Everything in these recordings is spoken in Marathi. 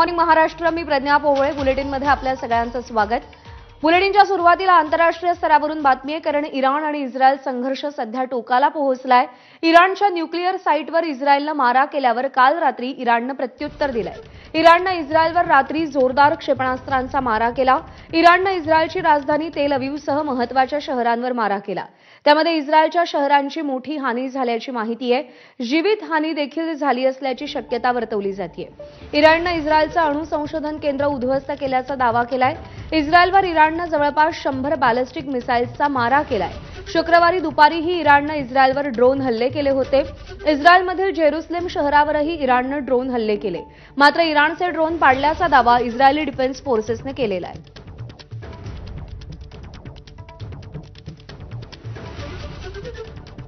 मॉर्निंग महाराष्ट्र. मी प्रज्ञा पोवळे. बुलेटिनमध्ये आपल्या सगळ्यांचं स्वागत. बुलेटिनच्या सुरुवातीला आंतरराष्ट्रीय स्तरावरून बातमी आहे, कारण इराण आणि इस्रायल संघर्ष सध्या टोकाला पोहोचलाय. इराणच्या न्यूक्लिअर साईटवर इस्रायलनं मारा केल्यावर काल रात्री इराणनं प्रत्युत्तर दिलंय. इराणनं इस्रायलवर रात्री जोरदार क्षेपणास्त्रांचा मारा केला. इराणनं इस्रायलची राजधानी तेल अवीवसह महत्त्वाच्या शहरांवर मारा केला. त्यामध्ये इस्रायलच्या शहरांची मोठी हानी झाल्याची माहिती आहे. जीवित हानी देखील झाली असल्याची शक्यता वर्तवली जाते. इराणनं इस्रायलचं अणु संशोधन केंद्र उद्ध्वस्त केल्याचा दावा केलाय. इस्रायलवर इराणनं जवळपास 100 बॅलिस्टिक मिसाईल्सचा मारा केलाय. शुक्रवारी दुपारीही इराणनं इस्रायलवर ड्रोन हल्ले केले होते. इस्रायलमधील जेरुसलेम शहरावरही इराणनं ड्रोन हल्ले केले. मात्र इराणचे ड्रोन पाडल्याचा दावा इस्रायली डिफेन्स फोर्सेसने केलेला आहे.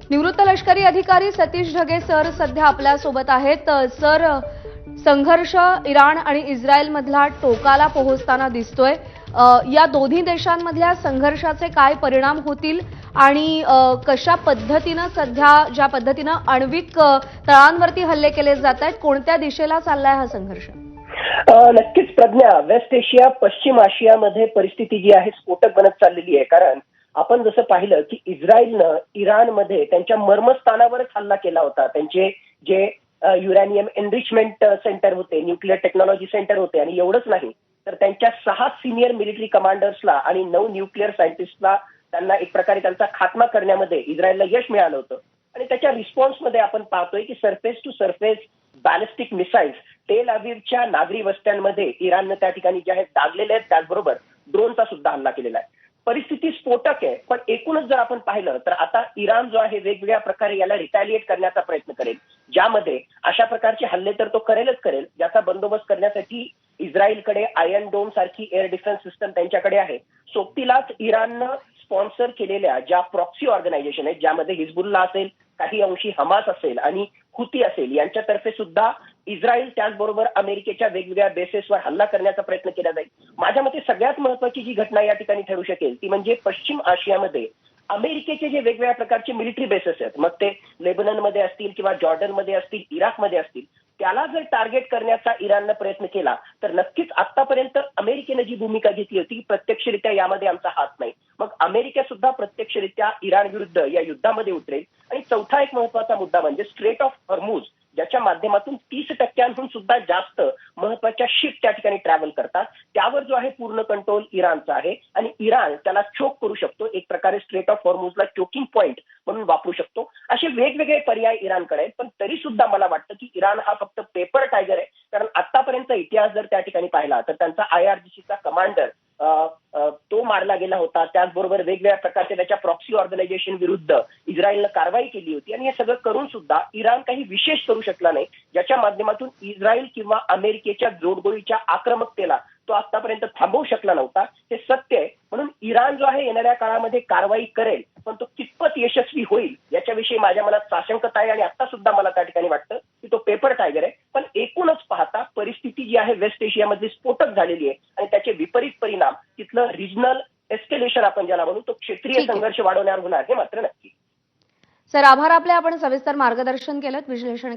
निवृत्त लष्करी अधिकारी सतीश ढगे सर सध्या आपल्या सोबत आहेत. सर, संघर्ष इराण आणि इस्रायलमधला टोकाला पोहोचताना दिसतोय. या दोन्ही देशांमधल्या संघर्षाचे काय परिणाम होतील आणि कशा पद्धतीनं सध्या ज्या पद्धतीनं आण्विक तळांवरती हल्ले केले जात आहेत, कोणत्या दिशेला चाललाय हा संघर्ष? नक्कीच प्रज्ञा, वेस्ट एशिया पश्चिम आशियामध्ये परिस्थिती जी आहे स्फोटक बनत चाललेली आहे. कारण आपण जसं पाहिलं की इस्रायलनं इराणमध्ये त्यांच्या मर्मस्थानावरच हल्ला केला होता. त्यांचे जे युरॅनियम एनरिचमेंट सेंटर होते, न्यूक्लिअर टेक्नॉलॉजी सेंटर होते, आणि एवढंच नाही तर त्यांच्या 6 सिनियर मिलिटरी कमांडर्सला आणि 9 न्यूक्लिअर सायंटिस्टला त्यांना एक प्रकारे त्यांचा खात्मा करण्यामध्ये इस्रायलला यश मिळालं होतं. आणि त्याच्या रिस्पॉन्समध्ये आपण पाहतोय की surface to surface ballistic missiles तेल अवीवच्या नागरी वस्त्यांमध्ये इराणनं त्या ठिकाणी जे आहेत डागलेले आहेत. त्याचबरोबर ड्रोनचा सुद्धा हल्ला केलेला आहे. परिस्थिती स्फोटक आहे. पण एकूणच जर आपण पाहिलं तर आता इराण जो आहे वेगवेगळ्या प्रकारे याला रिटॅलिएट करण्याचा प्रयत्न करेल, ज्यामध्ये अशा प्रकारचे हल्ले तर तो करेलच करेल, ज्याचा बंदोबस्त करण्यासाठी इस्रायलकडे आयर्न डोम सारखी एअर डिफेन्स सिस्टम त्यांच्याकडे आहे. सोबतीलाच इराणनं स्पॉन्सर केलेल्या ज्या प्रॉक्सी ऑर्गनायझेशन आहेत, ज्यामध्ये हिजबुल्ला असेल, काही अंशी हमास असेल आणि हुती असेल, यांच्यातर्फे सुद्धा इस्रायल त्याचबरोबर अमेरिकेच्या वेगवेगळ्या बेसेसवर हल्ला करण्याचा प्रयत्न केला जाईल. माझ्या मते सगळ्यात महत्वाची जी घटना या ठिकाणी ठरू शकेल ती म्हणजे पश्चिम आशियामध्ये अमेरिकेचे जे वेगवेगळ्या प्रकारचे मिलिटरी बेसेस आहेत, मग ते लेबननमध्ये असतील किंवा जॉर्डनमध्ये असतील, इराकमध्ये असतील, त्याला जर टार्गेट करण्याचा इराणनं प्रयत्न केला तर नक्कीच आतापर्यंत अमेरिकेनं जी भूमिका घेतली होती प्रत्यक्षरित्या यामध्ये आमचा हात नाही, मग अमेरिका सुद्धा प्रत्यक्षरित्या इराण विरुद्ध या युद्धामध्ये उतरेल. आणि चौथा एक महत्वाचा मुद्दा म्हणजे स्ट्रेट ऑफ हॉर्मुझ, ज्याच्या माध्यमातून 30% सुद्धा जास्त महत्वाच्या शिप त्या ठिकाणी ट्रॅव्हल करतात, त्यावर जो आहे पूर्ण कंट्रोल इराणचा आहे. आणि इराण त्याला चोक करू शकतो, एक प्रकारे स्ट्रेट ऑफ हॉर्मुझला चोकिंग पॉइंट म्हणून वापरू शकतो. असे वेगवेगळे पर्याय इराणकडे आहेत. पण तरी सुद्धा मला वाटतं की इराण हा फक्त पेपर टायगर आहे. कारण आतापर्यंत इतिहास जर त्या ठिकाणी पाहिला तर त्यांचा IRGCचा कमांडर तो मारला गेला होता. त्याचबरोबर वेगवेगळ्या प्रकारच्या त्याच्या प्रॉक्सी ऑर्गनायझेशन विरुद्ध इस्रायलनं कारवाई केली होती. आणि हे सगळं करून सुद्धा इराण काही विशेष करू शकला नाही, ज्याच्या माध्यमातून इस्रायल किंवा अमेरिकेच्या जोडगोळीच्या आक्रमकतेला तो आतापर्यंत थांबवू शकला नव्हता. हे सत्य आहे. म्हणून इराण जो आहे येणाऱ्या काळामध्ये कारवाई करेल, पण तो कितपत यशस्वी होईल याच्याविषयी माझ्या मनात साशंकता आहे. आणि आता सुद्धा मला त्या ठिकाणी वाटतं की तो पेपर टायगर आहे. पण एकूणच पाहता परिस्थिती जी आहे वेस्ट एशियामधली स्फोटक झालेली आहे आणि त्याचे विपरीत परिणाम तिथलं रिजनल एस्केलेशन आपण ज्याला म्हणू, तो क्षेत्रीय संघर्ष वाढवण्यावर होणार हे मात्र नक्की. सर, आभार आपले. आपण सविस्तर मार्गदर्शन केलं, विश्लेषण